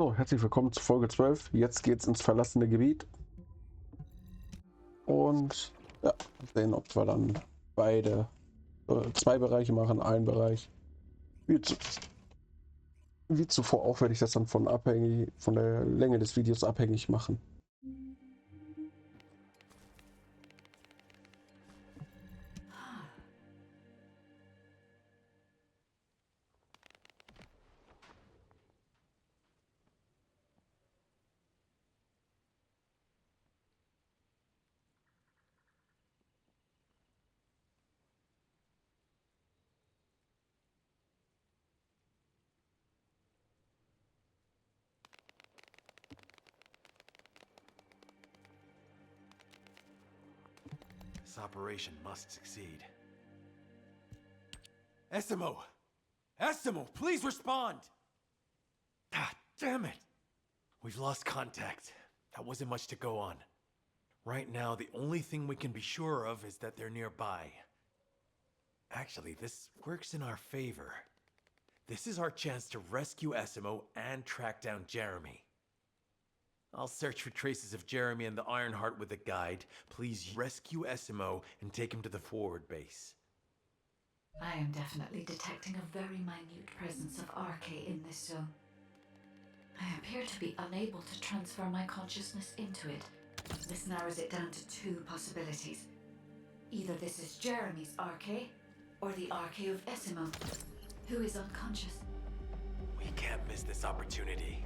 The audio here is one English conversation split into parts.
So, herzlich willkommen zu Folge 12. Jetzt geht's ins verlassene Gebiet. Und ja, sehen, ob wir dann beide zwei Bereiche machen, einen Bereich. Wie, zu, wie zuvor auch werde ich das dann von der Länge des Videos abhängig machen. This operation must succeed. Essimo! Essimo, please respond! Ah, damn it! We've lost contact. That wasn't much to go on. Right now, the only thing we can be sure of is that they're nearby. Actually, this works in our favor. This is our chance to rescue Essimo and track down Jeremy. I'll search for traces of Jeremy and the Ironheart with a guide. Please rescue Essimo and take him to the forward base. I am definitely detecting a very minute presence of RK in this zone. I appear to be unable to transfer my consciousness into it. This narrows it down to two possibilities. Either this is Jeremy's RK, or the RK of Essimo, who is unconscious. We can't miss this opportunity.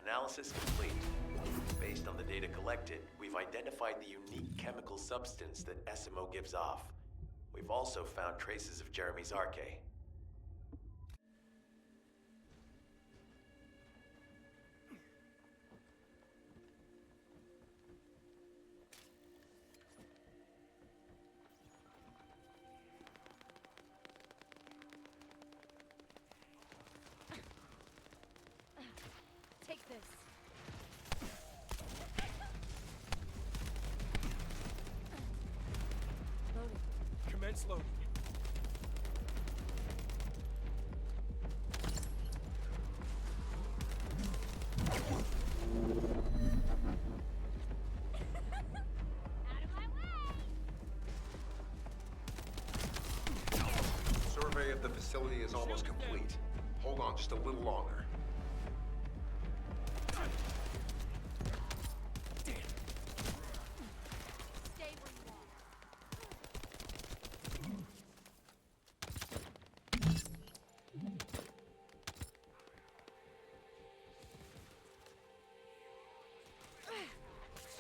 Analysis complete. Based on the data collected, we've identified the unique chemical substance that Essimo gives off. We've also found traces of Jeremy's RK. Take this. Loading. Commence loading. Out of my way! Survey of the facility is almost complete. Hold on just a little longer. Stay where you are.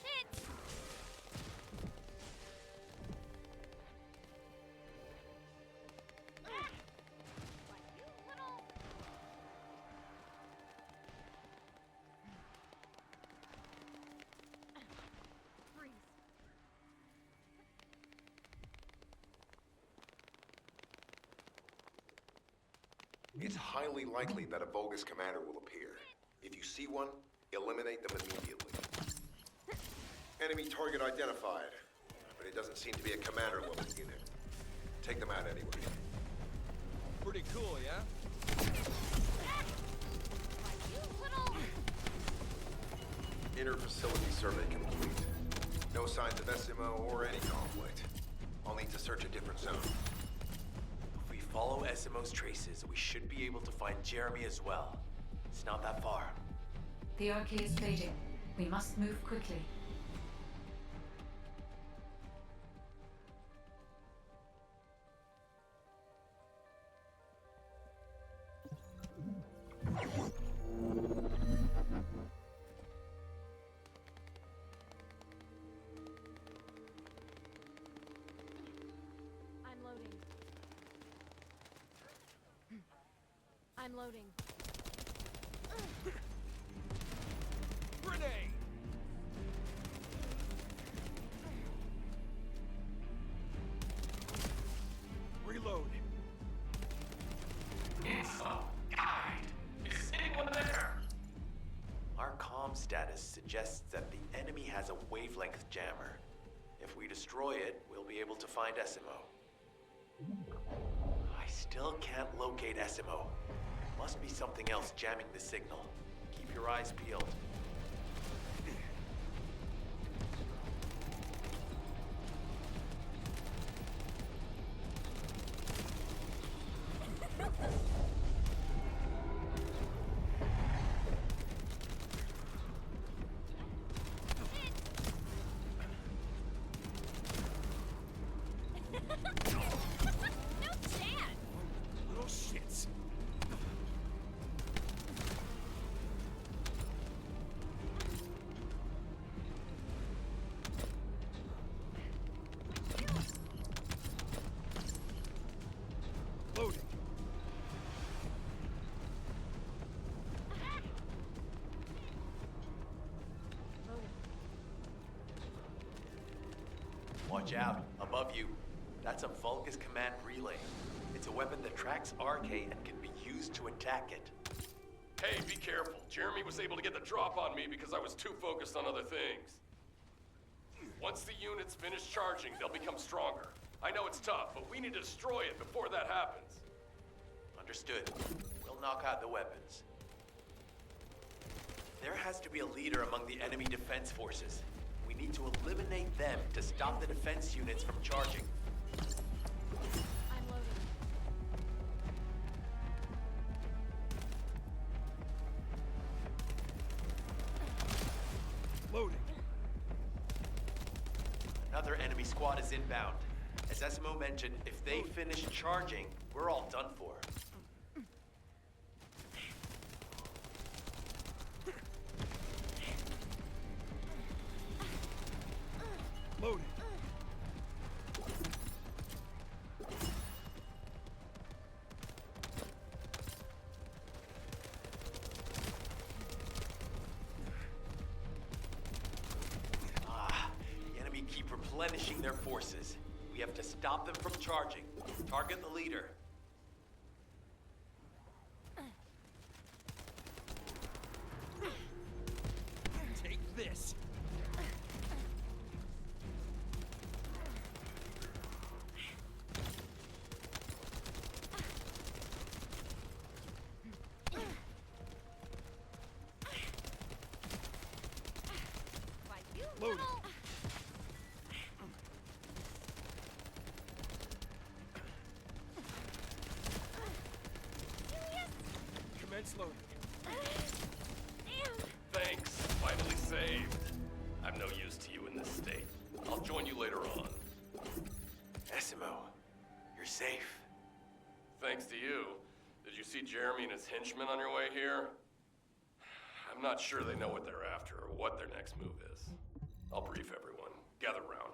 Shit! What, you little... Freeze. It's highly likely that a bogus commander will appear. If you see one, eliminate them immediately. Enemy target identified, but it doesn't seem to be a commander level unit. Take them out anyway. Pretty cool, yeah? What, you little... Inner facility survey complete. No signs of Essimo or any conflict. I'll need to search a different zone. If we follow Essimo's traces, we should be able to find Jeremy as well. It's not that far. The RK is fading. We must move quickly. I'm loading. Grenade! Reload. Info. Guide. Is anyone there? Our comm status suggests that the enemy has a wavelength jammer. If we destroy it, we'll be able to find Essimo. I still can't locate Essimo. Must be something else jamming the signal. Keep your eyes peeled. No chance! Little shits. Loading. Watch out, above you. That's a Vulgus command relay. It's a weapon that tracks RK and can be used to attack it. Hey, be careful. Jeremy was able to get the drop on me because I was too focused on other things. Once the units finish charging, they'll become stronger. I know it's tough, but we need to destroy it before that happens. Understood. We'll knock out the weapons. There has to be a leader among the enemy defense forces. We need to eliminate them to stop the defense units from charging. I'm loading. Loading. Another enemy squad is inbound. As Essimo mentioned, if they finish charging, we're all done for. Loading. The enemy keep replenishing their forces. We have to stop them from charging. Target the leader. Take this. Why, you Loading. little... Commence loading. Damn! Thanks. Finally saved. I'm no use to you in this state. I'll join you later on. Essimo, you're safe. Thanks to you. Did you see Jeremy and his henchmen on your way here? I'm not sure they know what they're after or what their next move is. I'll brief everyone. Gather round.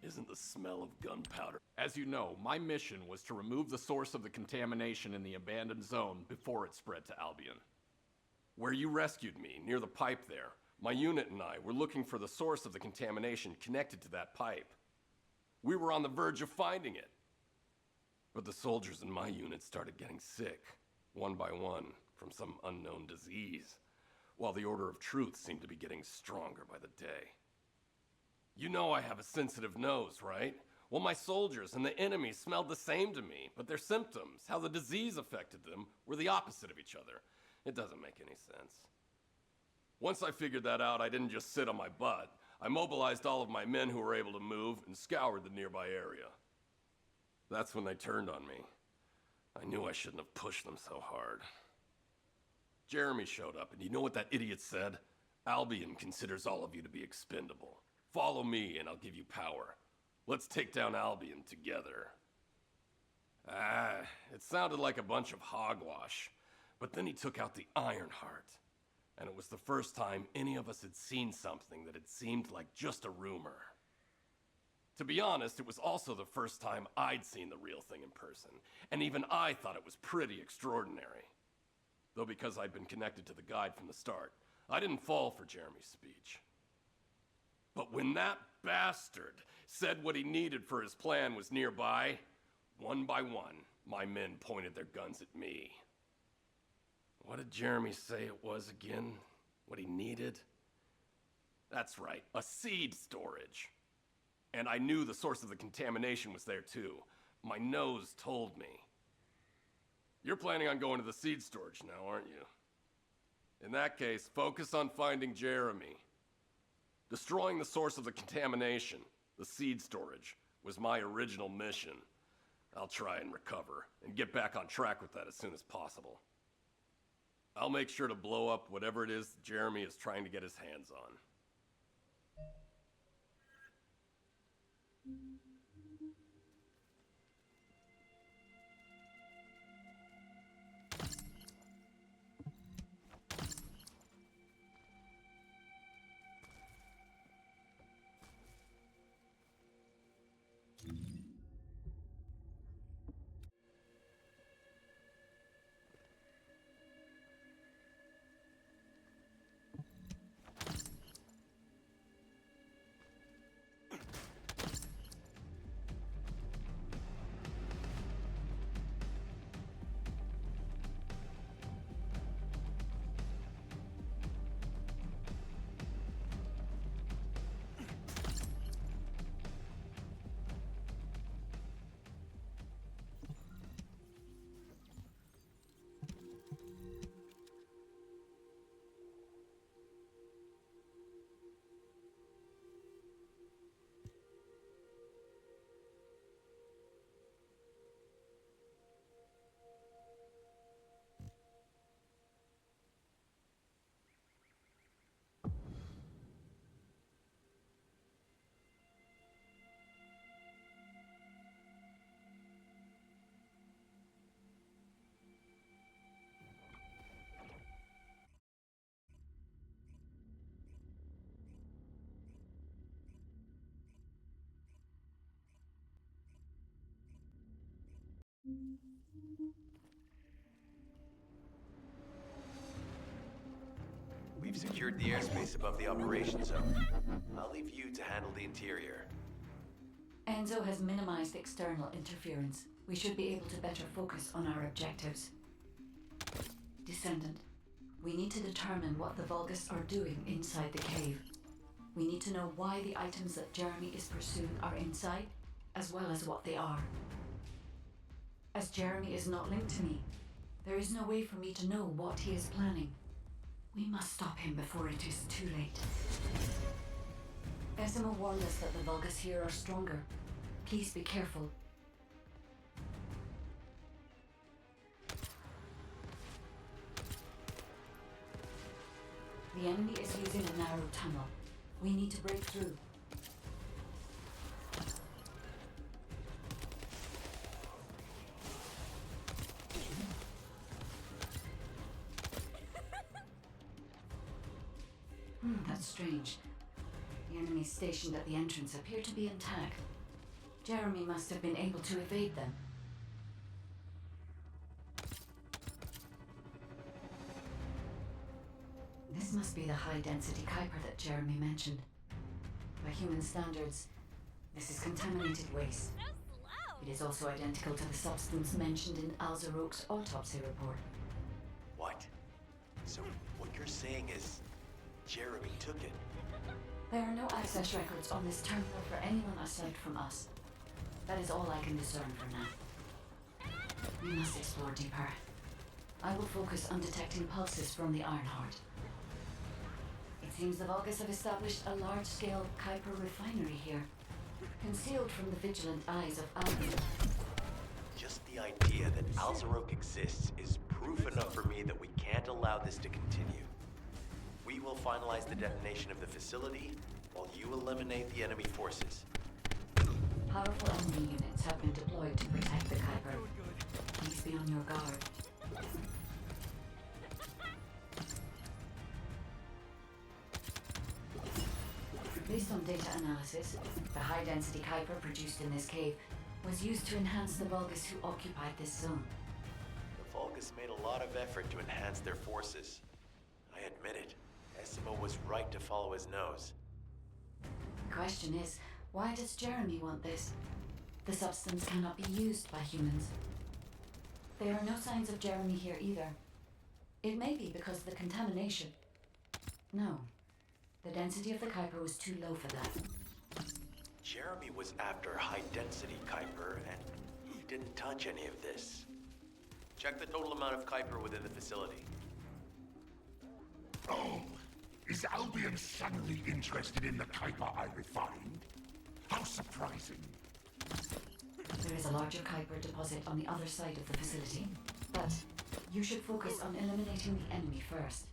Isn't the smell of gunpowder? As you know, my mission was to remove the source of the contamination in the abandoned zone before it spread to Albion. Where you rescued me, near the pipe there, my unit and I were looking for the source of the contamination connected to that pipe. We were on the verge of finding it. But the soldiers in my unit started getting sick, one by one, from some unknown disease, while the Order of Truth seemed to be getting stronger by the day. You know I have a sensitive nose, right? Well, my soldiers and the enemy smelled the same to me, but their symptoms, how the disease affected them, were the opposite of each other. It doesn't make any sense. Once I figured that out, I didn't just sit on my butt. I mobilized all of my men who were able to move and scoured the nearby area. That's when they turned on me. I knew I shouldn't have pushed them so hard. Jeremy showed up, and you know what that idiot said? Albion considers all of you to be expendable. Follow me, and I'll give you power. Let's take down Albion together. It sounded like a bunch of hogwash. But then he took out the Ironheart. And it was the first time any of us had seen something that had seemed like just a rumor. To be honest, it was also the first time I'd seen the real thing in person, and even I thought it was pretty extraordinary. Though because I'd been connected to the guide from the start, I didn't fall for Jeremy's speech. But when that bastard said what he needed for his plan was nearby, one by one, my men pointed their guns at me. What did Jeremy say it was again? What he needed? That's right, a seed storage. And I knew the source of the contamination was there too. My nose told me. You're planning on going to the seed storage now, aren't you? In that case, focus on finding Jeremy. Destroying the source of the contamination, the seed storage, was my original mission. I'll try and recover, and get back on track with that as soon as possible. I'll make sure to blow up whatever it is Jeremy is trying to get his hands on. We've secured the airspace above the operation zone. I'll leave you to handle the interior. Enzo has minimized external interference. We should be able to better focus on our objectives. Descendant, we need to determine what the Vulgus are doing inside the cave. We need to know why the items that Jeremy is pursuing are inside, as well as what they are. As Jeremy is not linked to me, there is no way for me to know what he is planning. We must stop him before it is too late. Esimo warned us that the Vulgus here are stronger. Please be careful. The enemy is using a narrow tunnel. We need to break through. That's strange. The enemies stationed at the entrance appear to be intact. Jeremy must have been able to evade them. This must be the high-density Kuiper that Jeremy mentioned. By human standards, this is contaminated waste. So slow. It is also identical to the substance mentioned in Alzaroke's autopsy report. What? So what you're saying is Jeremy took it? There are no access records on this terminal for anyone aside from us. That is all I can discern for now. We must explore deeper. I will focus on detecting pulses from the Ironheart. It seems the Vulgus have established a large-scale Kuiper refinery here, concealed from the vigilant eyes of Albion. Just the idea that Alzaroke exists is proof enough for me that we can't allow this to continue. We will finalize the detonation of the facility while you eliminate the enemy forces. Powerful enemy units have been deployed to protect the Kuiper. Please be on your guard. Based on data analysis, the high-density Kuiper produced in this cave was used to enhance the Vulgus who occupied this zone. The Vulgus made a lot of effort to enhance their forces. I admit it. Essimo was right to follow his nose. The question is, why does Jeremy want this? The substance cannot be used by humans. There are no signs of Jeremy here either. It may be because of the contamination. No. The density of the Kuiper was too low for that. Jeremy was after high-density Kuiper, and he didn't touch any of this. Check the total amount of Kuiper within the facility. Oh, is Albion suddenly interested in the Kuiper I refined? How surprising. There is a larger Kuiper deposit on the other side of the facility, but you should focus on eliminating the enemy first.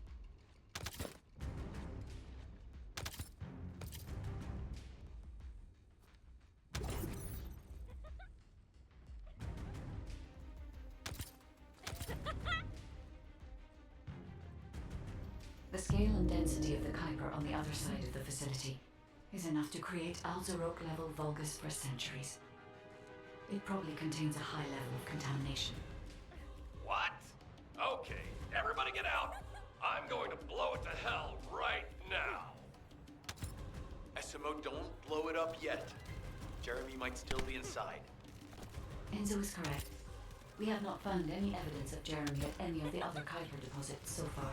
The scale and density of the Kuiper on the other side of the facility is enough to create Alzarok-level Vulgus for centuries. It probably contains a high level of contamination. What? Okay, everybody get out. I'm going to blow it to hell right now. Essimo, don't blow it up yet. Jeremy might still be inside. Enzo is correct. We have not found any evidence of Jeremy at any of the other Kuiper deposits so far.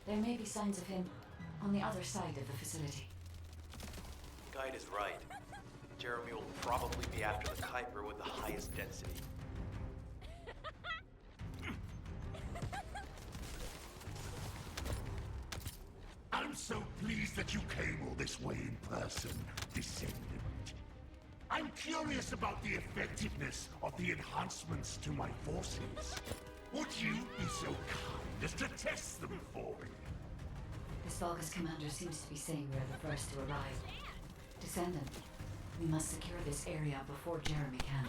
There may be signs of him on the other side of the facility. Guide is right. Jeremy will probably be after the Kuiper with the highest density. I'm so pleased that you came all this way in person, Descendant. I'm curious about the effectiveness of the enhancements to my forces. Would you be so kind as to test them for me? This Vulgus commander seems to be saying we're the first to arrive. Descendant, we must secure this area before Jeremy can.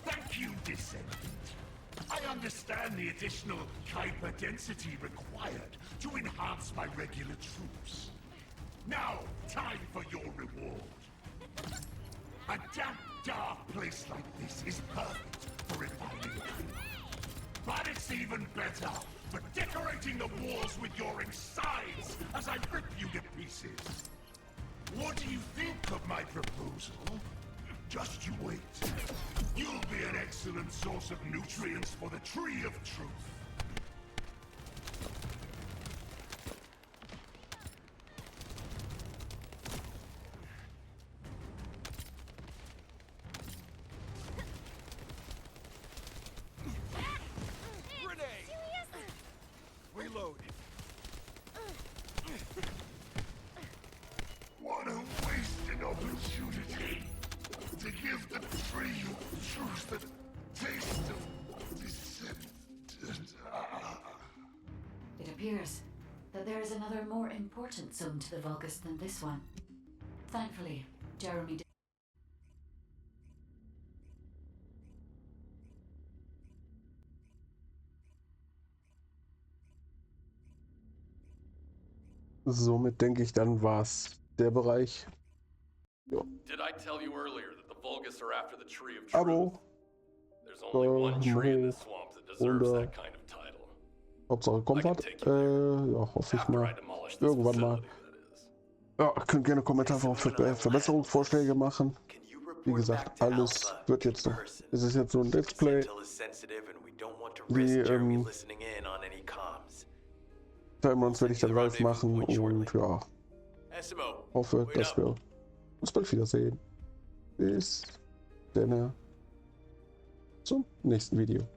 Thank you, Descendant. I understand the additional Kuiper density required to enhance my regular troops. Now, time for your reward. A damp, dark place like this is perfect for refining Kuiper. But it's even better for decorating the walls with your insides as I rip you to pieces. What do you think of my proposal? Just you wait. You'll be an excellent source of nutrients for the Tree of Truth. Grenade! Reload. What a wasted opportunity to give the Tree of Truth the taste of Descendant. It appears that there is another more important zone to the Vulgus than this one. Thankfully, Jeremy did. Somit denke ich, dann war's der Bereich. Ja. Did I tell you earlier that the Vulgus are after the Tree of Truth? Abo. There's only one tree in this swamp that deserves Oder that kind of title. Hauptsache kommt was. Ja, hoffe ich After I mal. demolish this Irgendwann mal. facility, that is. Ja, könnt gerne Kommentare für Verbesserungsvorschläge machen. Wie gesagt, alles wird jetzt noch. Es ist jetzt so ein Let's Play. Die Timelines werde ich dann live machen und ja. Hoffe, dass wir uns bald wiedersehen. Bis dann. Zum nächsten Video.